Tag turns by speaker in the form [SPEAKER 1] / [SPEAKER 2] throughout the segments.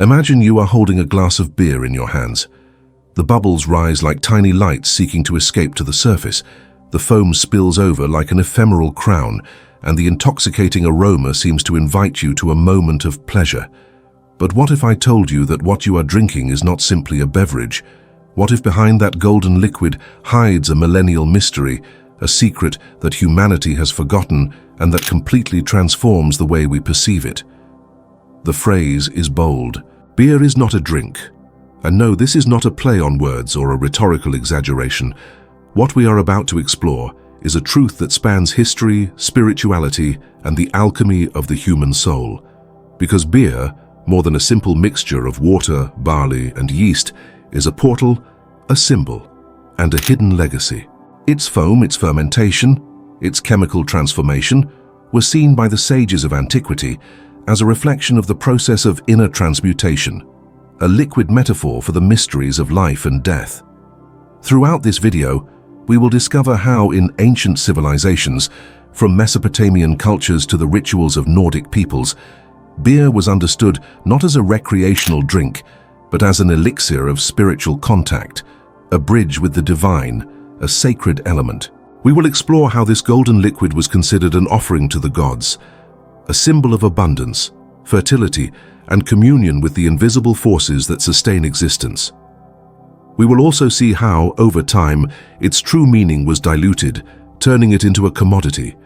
[SPEAKER 1] Imagine you are holding a glass of beer in your hands. The bubbles rise like tiny lights seeking to escape to the surface. The foam spills over like an ephemeral crown, and the intoxicating aroma seems to invite you to a moment of pleasure. But what if I told you that what you are drinking is not simply a beverage? What if behind that golden liquid hides a millennial mystery, a secret that humanity has forgotten and that completely transforms the way we perceive it? The phrase is bold. Beer is not a drink. And no, this is not a play on words or a rhetorical exaggeration. What we are about to explore is a truth that spans history, spirituality, and the alchemy of the human soul. Because beer, more than a simple mixture of water, barley, and yeast, is a portal, a symbol, and a hidden legacy. Its foam, its fermentation, its chemical transformation were seen by the sages of antiquity as a reflection of the process of inner transmutation, a liquid metaphor for the mysteries of life and death. Throughout this video, we will discover how in ancient civilizations, from Mesopotamian cultures to the rituals of Nordic peoples, beer was understood not as a recreational drink, but as an elixir of spiritual contact, a bridge with the divine, a sacred element. We will explore how this golden liquid was considered an offering to the gods, a symbol of abundance, fertility, and communion with the invisible forces that sustain existence. We will also see how, over time, its true meaning was diluted, turning it into a commodity,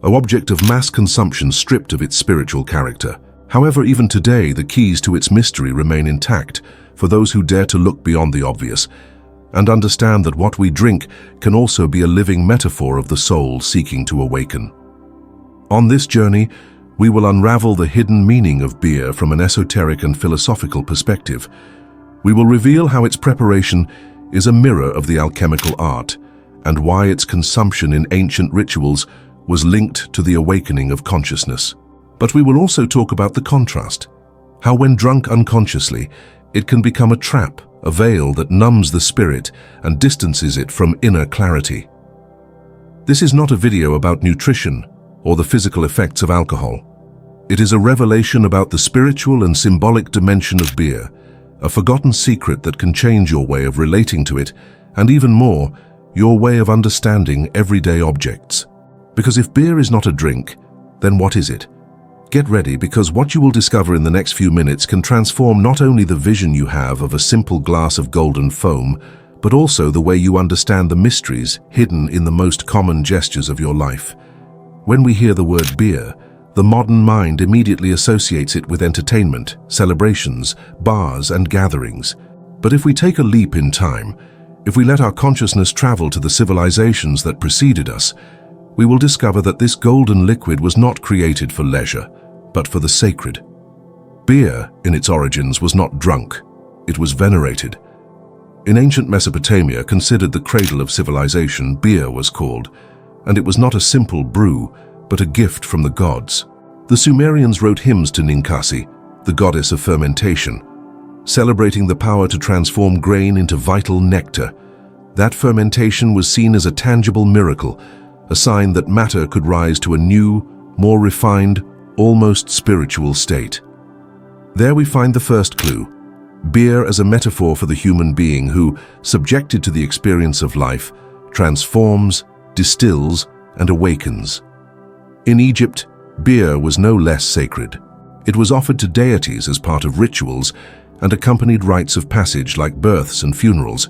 [SPEAKER 1] an object of mass consumption stripped of its spiritual character. However, even today, the keys to its mystery remain intact for those who dare to look beyond the obvious and understand that what we drink can also be a living metaphor of the soul seeking to awaken. On this journey, we will unravel the hidden meaning of beer from an esoteric and philosophical perspective. We will reveal how its preparation is a mirror of the alchemical art and why its consumption in ancient rituals was linked to the awakening of consciousness. But we will also talk about the contrast, how when drunk unconsciously, it can become a trap, a veil that numbs the spirit and distances it from inner clarity. This is not a video about nutrition or the physical effects of alcohol. It is a revelation about the spiritual and symbolic dimension of beer, a forgotten secret that can change your way of relating to it, and even more, your way of understanding everyday objects. Because if beer is not a drink, then what is it? Get ready, because what you will discover in the next few minutes can transform not only the vision you have of a simple glass of golden foam, but also the way you understand the mysteries hidden in the most common gestures of your life. When we hear the word beer, the modern mind immediately associates it with entertainment, celebrations, bars, and gatherings. But if we take a leap in time, if we let our consciousness travel to the civilizations that preceded us, we will discover that this golden liquid was not created for leisure, but for the sacred. Beer, in its origins, was not drunk, it was venerated. In ancient Mesopotamia, considered the cradle of civilization, beer was called, and it was not a simple brew, but a gift from the gods. The Sumerians wrote hymns to Ninkasi, the goddess of fermentation, celebrating the power to transform grain into vital nectar. That fermentation was seen as a tangible miracle, a sign that matter could rise to a new, more refined, almost spiritual state. There we find the first clue: beer as a metaphor for the human being who, subjected to the experience of life, transforms, distills, and awakens. In Egypt, beer was no less sacred. It was offered to deities as part of rituals and accompanied rites of passage like births and funerals.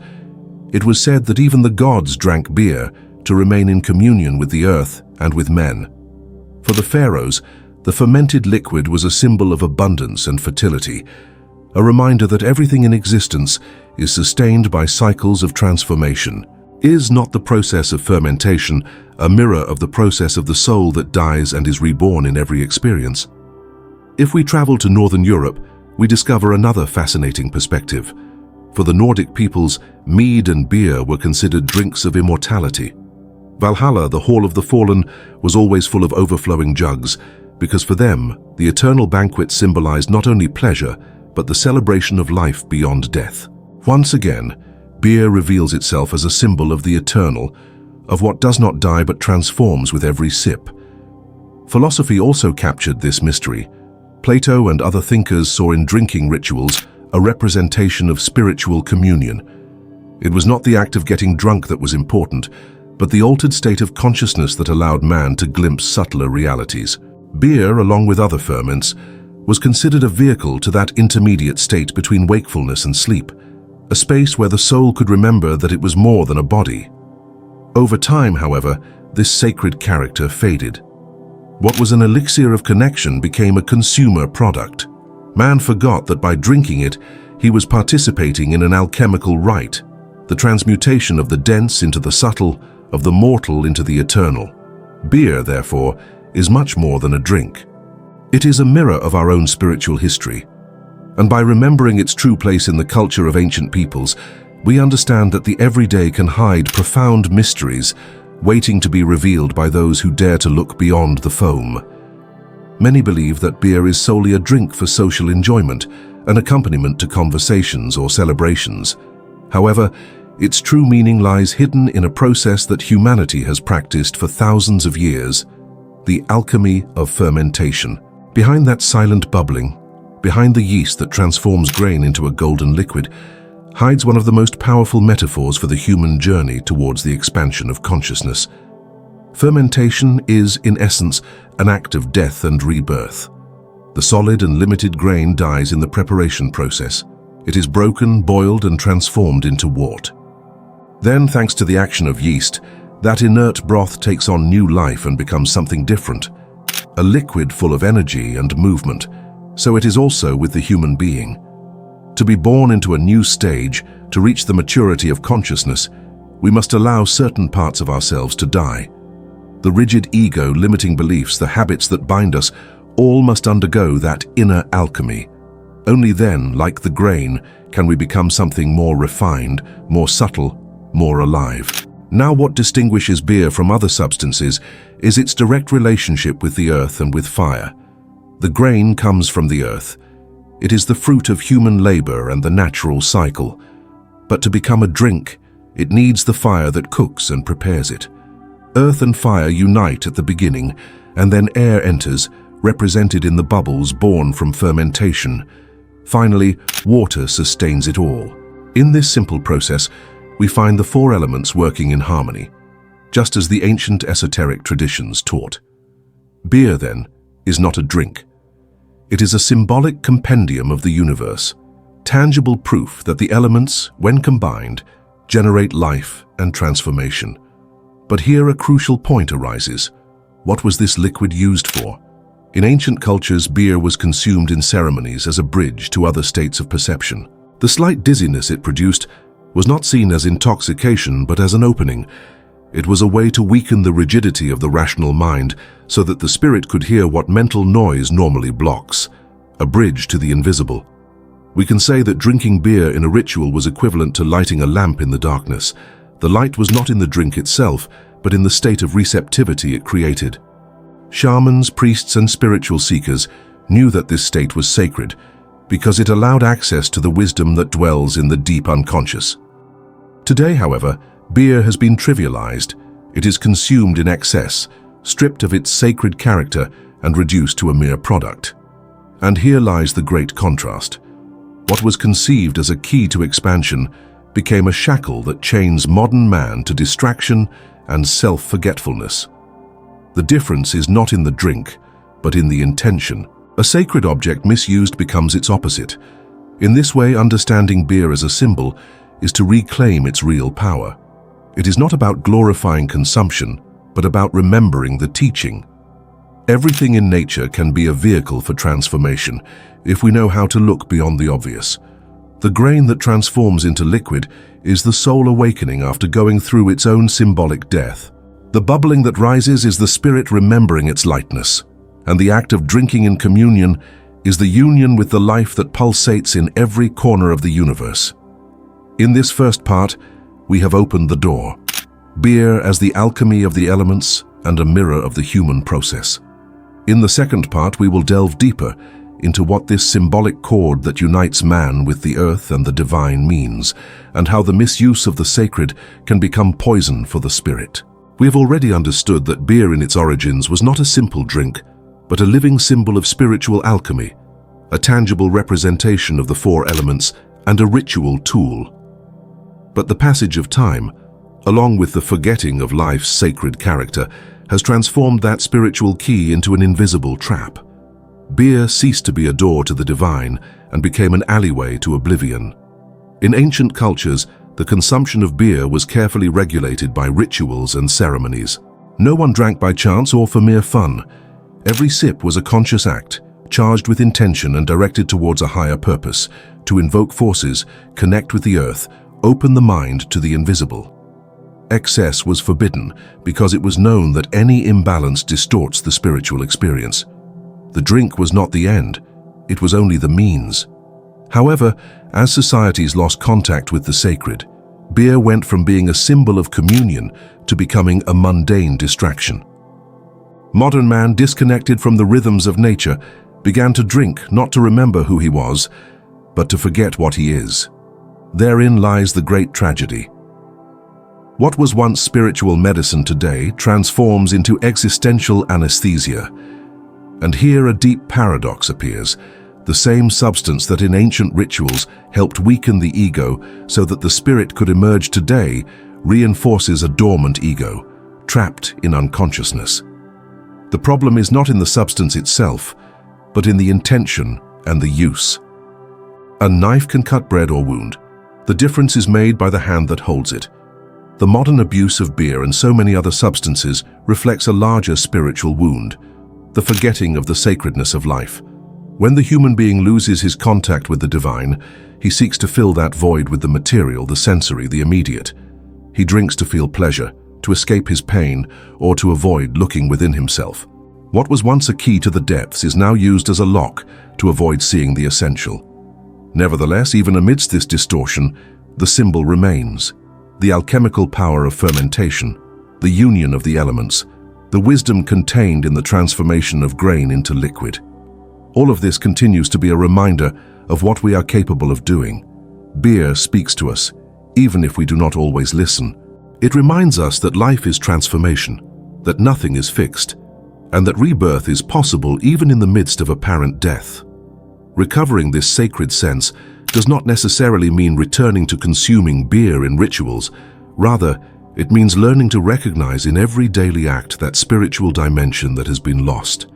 [SPEAKER 1] It was said that even the gods drank beer to remain in communion with the earth and with men. For the pharaohs, the fermented liquid was a symbol of abundance and fertility, a reminder that everything in existence is sustained by cycles of transformation. Is not the process of fermentation a mirror of the process of the soul that dies and is reborn in every experience? If we travel to Northern Europe, we discover another fascinating perspective. For the Nordic peoples, mead and beer were considered drinks of immortality. Valhalla, the Hall of the Fallen, was always full of overflowing jugs, because for them, the eternal banquet symbolized not only pleasure, but the celebration of life beyond death. Once again, beer reveals itself as a symbol of the eternal, of what does not die but transforms with every sip. Philosophy also captured this mystery. Plato and other thinkers saw in drinking rituals a representation of spiritual communion. It was not the act of getting drunk that was important, but the altered state of consciousness that allowed man to glimpse subtler realities. Beer, along with other ferments, was considered a vehicle to that intermediate state between wakefulness and sleep, a space where the soul could remember that it was more than a body. Over time, however, this sacred character faded. What was an elixir of connection became a consumer product. Man forgot that by drinking it, he was participating in an alchemical rite, the transmutation of the dense into the subtle, of the mortal into the eternal. Beer, therefore, is much more than a drink. It is a mirror of our own spiritual history. And by remembering its true place in the culture of ancient peoples, we understand that the everyday can hide profound mysteries waiting to be revealed by those who dare to look beyond the foam. Many believe that beer is solely a drink for social enjoyment, an accompaniment to conversations or celebrations. However, its true meaning lies hidden in a process that humanity has practiced for thousands of years, the alchemy of fermentation. Behind that silent bubbling, behind the yeast that transforms grain into a golden liquid, hides one of the most powerful metaphors for the human journey towards the expansion of consciousness. Fermentation is, in essence, an act of death and rebirth. The solid and limited grain dies in the preparation process. It is broken, boiled, and transformed into wort. Then, thanks to the action of yeast, that inert broth takes on new life and becomes something different, a liquid full of energy and movement. So it is also with the human being. To be born into a new stage, to reach the maturity of consciousness, we must allow certain parts of ourselves to die. The rigid ego, limiting beliefs, the habits that bind us, all must undergo that inner alchemy. Only then, like the grain, can we become something more refined, more subtle, more alive. Now, what distinguishes beer from other substances is its direct relationship with the earth and with fire. The grain comes from the earth. It is the fruit of human labor and the natural cycle. But to become a drink, it needs the fire that cooks and prepares it. Earth and fire unite at the beginning, and then air enters, represented in the bubbles born from fermentation. Finally, water sustains it all. In this simple process, we find the four elements working in harmony, just as the ancient esoteric traditions taught. Beer, then, is not a drink. It is a symbolic compendium of the universe, tangible proof that the elements, when combined, generate life and transformation. But here a crucial point arises. What was this liquid used for? In ancient cultures, beer was consumed in ceremonies as a bridge to other states of perception. The slight dizziness it produced was not seen as intoxication, but as an opening. It was a way to weaken the rigidity of the rational mind so that the spirit could hear what mental noise normally blocks, a bridge to the invisible. We can say that drinking beer in a ritual was equivalent to lighting a lamp in the darkness. The light was not in the drink itself, but in the state of receptivity it created. Shamans, priests, and spiritual seekers knew that this state was sacred because it allowed access to the wisdom that dwells in the deep unconscious. Today, however, beer has been trivialized. It is consumed in excess, stripped of its sacred character and reduced to a mere product. And here lies the great contrast. What was conceived as a key to expansion became a shackle that chains modern man to distraction and self-forgetfulness. The difference is not in the drink, but in the intention. A sacred object misused becomes its opposite. In this way, understanding beer as a symbol is to reclaim its real power. It is not about glorifying consumption, but about remembering the teaching. Everything in nature can be a vehicle for transformation if we know how to look beyond the obvious. The grain that transforms into liquid is the soul awakening after going through its own symbolic death. The bubbling that rises is the spirit remembering its lightness, and the act of drinking in communion is the union with the life that pulsates in every corner of the universe. In this first part, we have opened the door. Beer as the alchemy of the elements and a mirror of the human process. In the second part, we will delve deeper into what this symbolic cord that unites man with the earth and the divine means, and how the misuse of the sacred can become poison for the spirit. We have already understood that beer in its origins was not a simple drink, but a living symbol of spiritual alchemy, a tangible representation of the four elements, and a ritual tool. But the passage of time, along with the forgetting of life's sacred character, has transformed that spiritual key into an invisible trap. Beer ceased to be a door to the divine and became an alleyway to oblivion. In ancient cultures, the consumption of beer was carefully regulated by rituals and ceremonies. No one drank by chance or for mere fun. Every sip was a conscious act, charged with intention and directed towards a higher purpose, to invoke forces, connect with the earth, open the mind to the invisible. Excess was forbidden because it was known that any imbalance distorts the spiritual experience. The drink was not the end, it was only the means. However, as societies lost contact with the sacred, beer went from being a symbol of communion to becoming a mundane distraction. Modern man, disconnected from the rhythms of nature, began to drink not to remember who he was, but to forget what he is. Therein lies the great tragedy. What was once spiritual medicine today transforms into existential anesthesia. And here a deep paradox appears. The same substance that in ancient rituals helped weaken the ego so that the spirit could emerge today reinforces a dormant ego, trapped in unconsciousness. The problem is not in the substance itself, but in the intention and the use. A knife can cut bread or wound. The difference is made by the hand that holds it. The modern abuse of beer and so many other substances reflects a larger spiritual wound, the forgetting of the sacredness of life. When the human being loses his contact with the divine, he seeks to fill that void with the material, the sensory, the immediate. He drinks to feel pleasure, to escape his pain, or to avoid looking within himself. What was once a key to the depths is now used as a lock to avoid seeing the essential. Nevertheless, even amidst this distortion, the symbol remains. The alchemical power of fermentation, the union of the elements, the wisdom contained in the transformation of grain into liquid. All of this continues to be a reminder of what we are capable of doing. Beer speaks to us, even if we do not always listen. It reminds us that life is transformation, that nothing is fixed, and that rebirth is possible even in the midst of apparent death. Recovering this sacred sense does not necessarily mean returning to consuming beer in rituals. Rather, it means learning to recognize in every daily act that spiritual dimension that has been lost.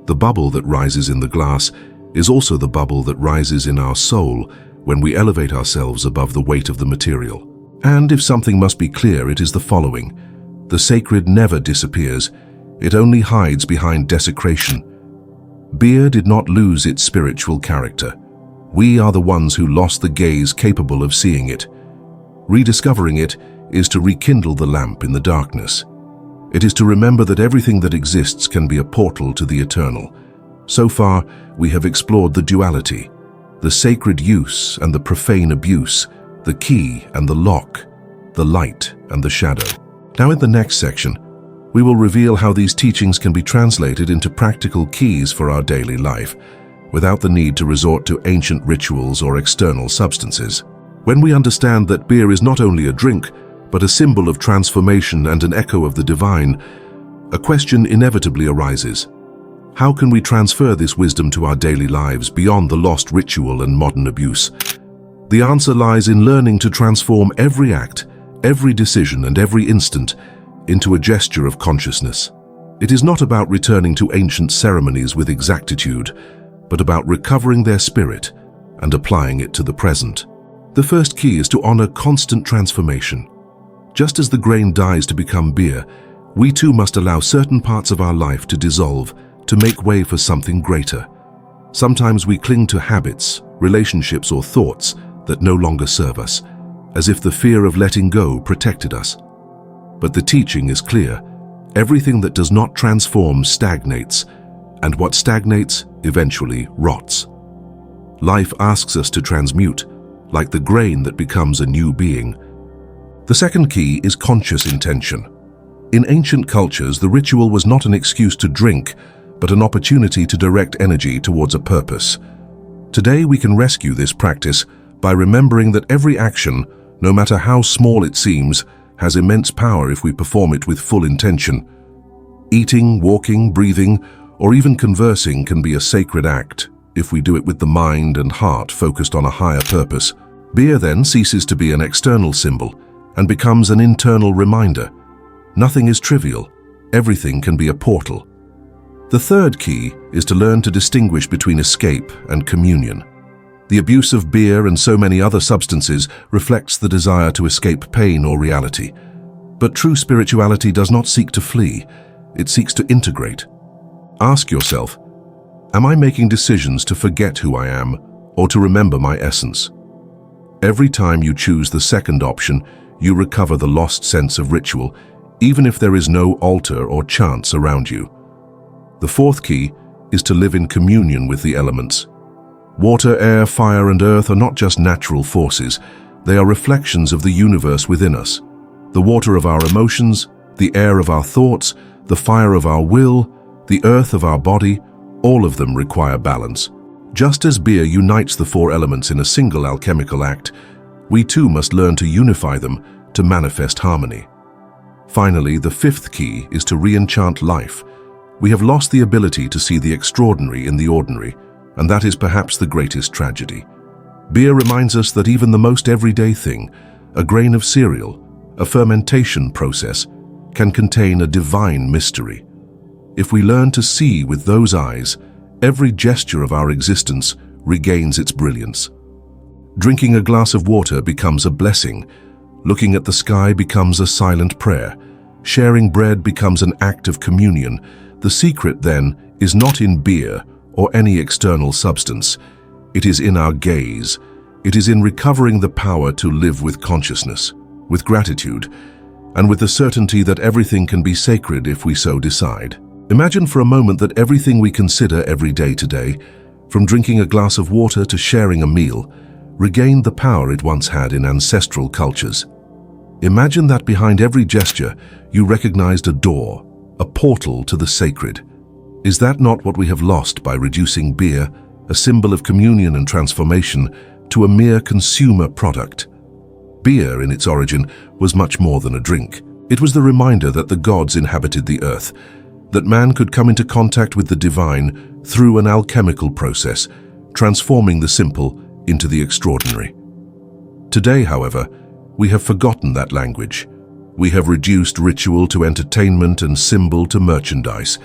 [SPEAKER 1] The bubble that rises in the glass is also the bubble that rises in our soul when we elevate ourselves above the weight of the material. And if something must be clear, it is the following. The sacred never disappears. It only hides behind desecration. Beer did not lose its spiritual character. We are the ones who lost the gaze capable of seeing it. Rediscovering it is to rekindle the lamp in the darkness. It is to remember that everything that exists can be a portal to the eternal. So far, we have explored the duality, the sacred use and the profane abuse, the key and the lock, the light and the shadow. Now in the next section, we will reveal how these teachings can be translated into practical keys for our daily life, without the need to resort to ancient rituals or external substances. When we understand that beer is not only a drink, but a symbol of transformation and an echo of the divine, a question inevitably arises. How can we transfer this wisdom to our daily lives beyond the lost ritual and modern abuse? The answer lies in learning to transform every act, every decision, and every instant into a gesture of consciousness. It is not about returning to ancient ceremonies with exactitude, but about recovering their spirit and applying it to the present. The first key is to honor constant transformation. Just as the grain dies to become beer, we too must allow certain parts of our life to dissolve, to make way for something greater. Sometimes we cling to habits, relationships, or thoughts that no longer serve us, as if the fear of letting go protected us. But the teaching is clear. Everything that does not transform stagnates, and what stagnates eventually rots. Life asks us to transmute, like the grain that becomes a new being. The second key is conscious intention. In ancient cultures, the ritual was not an excuse to drink, but an opportunity to direct energy towards a purpose. Today, we can rescue this practice by remembering that every action, no matter how small it seems, has immense power if we perform it with full intention. Eating, walking, breathing, or even conversing can be a sacred act, if we do it with the mind and heart focused on a higher purpose. Beer then ceases to be an external symbol and becomes an internal reminder. Nothing is trivial. Everything can be a portal. The third key is to learn to distinguish between escape and communion. The abuse of beer and so many other substances reflects the desire to escape pain or reality. But true spirituality does not seek to flee, it seeks to integrate. Ask yourself, am I making decisions to forget who I am or to remember my essence? Every time you choose the second option, you recover the lost sense of ritual, even if there is no altar or chants around you. The fourth key is to live in communion with the elements. Water, air, fire, and earth are not just natural forces, they are reflections of the universe within us. The water of our emotions, the air of our thoughts, the fire of our will, the earth of our body, all of them require balance. Just as beer unites the four elements in a single alchemical act, we too must learn to unify them to manifest harmony. Finally, the fifth key is to re-enchant life. We have lost the ability to see the extraordinary in the ordinary, and that is perhaps the greatest tragedy. Beer reminds us that even the most everyday thing, a grain of cereal, a fermentation process, can contain a divine mystery. If we learn to see with those eyes, every gesture of our existence regains its brilliance. Drinking a glass of water becomes a blessing. Looking at the sky becomes a silent prayer. Sharing bread becomes an act of communion. The secret, then, is not in beer or any external substance. It is in our gaze. It is in recovering the power to live with consciousness, with gratitude, and with the certainty that everything can be sacred if we so decide. Imagine for a moment that everything we consider every day today, from drinking a glass of water to sharing a meal, regained the power it once had in ancestral cultures. Imagine that behind every gesture you recognized a door, a portal to the sacred. Is that not what we have lost by reducing beer, a symbol of communion and transformation, to a mere consumer product? Beer, in its origin, was much more than a drink. It was the reminder that the gods inhabited the earth, that man could come into contact with the divine through an alchemical process, transforming the simple into the extraordinary. Today, however, we have forgotten that language. We have reduced ritual to entertainment and symbol to merchandise.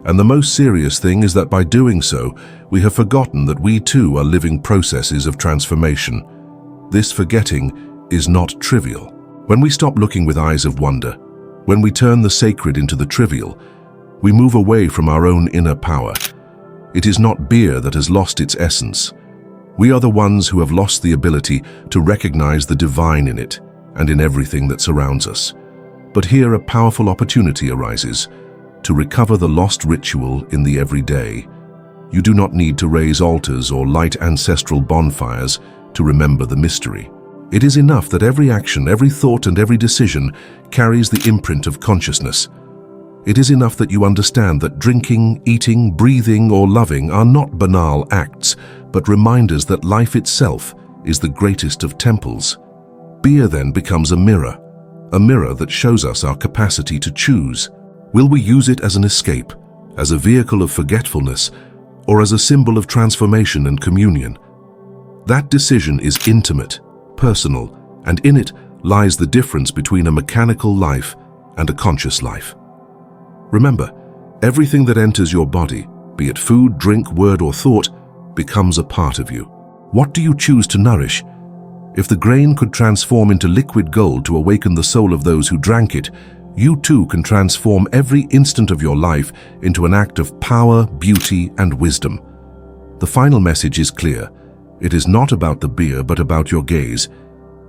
[SPEAKER 1] And the most serious thing is that by doing so, we have forgotten that we too are living processes of transformation. This forgetting is not trivial. When we stop looking with eyes of wonder, when we turn the sacred into the trivial, we move away from our own inner power. It is not beer that has lost its essence. We are the ones who have lost the ability to recognize the divine in it and in everything that surrounds us. But here a powerful opportunity arises to recover the lost ritual in the everyday. You do not need to raise altars or light ancestral bonfires to remember the mystery. It is enough that every action, every thought, and every decision carries the imprint of consciousness. It is enough that you understand that drinking, eating, breathing, or loving are not banal acts, but reminders that life itself is the greatest of temples. Beer then becomes a mirror that shows us our capacity to choose. Will we use it as an escape, as a vehicle of forgetfulness, or as a symbol of transformation and communion? That decision is intimate, personal, and in it lies the difference between a mechanical life and a conscious life. Remember, everything that enters your body, be it food, drink, word, or thought, becomes a part of you. What do you choose to nourish? If the grain could transform into liquid gold to awaken the soul of those who drank it, you too can transform every instant of your life into an act of power, beauty, and wisdom. The final message is clear. It is not about the beer, but about your gaze.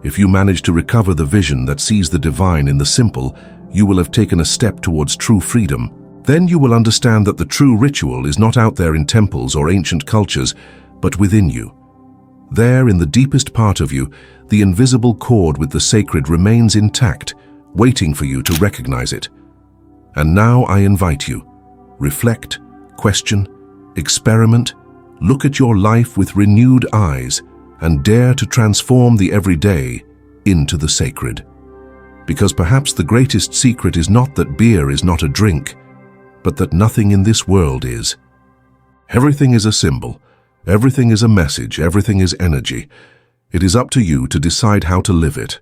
[SPEAKER 1] If you manage to recover the vision that sees the divine in the simple, you will have taken a step towards true freedom. Then you will understand that the true ritual is not out there in temples or ancient cultures, but within you. There, in the deepest part of you, the invisible cord with the sacred remains intact, waiting for you to recognize it. And now I invite you. Reflect, question, experiment, look at your life with renewed eyes, and dare to transform the everyday into the sacred. Because perhaps the greatest secret is not that beer is not a drink, but that nothing in this world is. Everything is a symbol, Everything is a message, everything is energy. It is up to you to decide how to live it.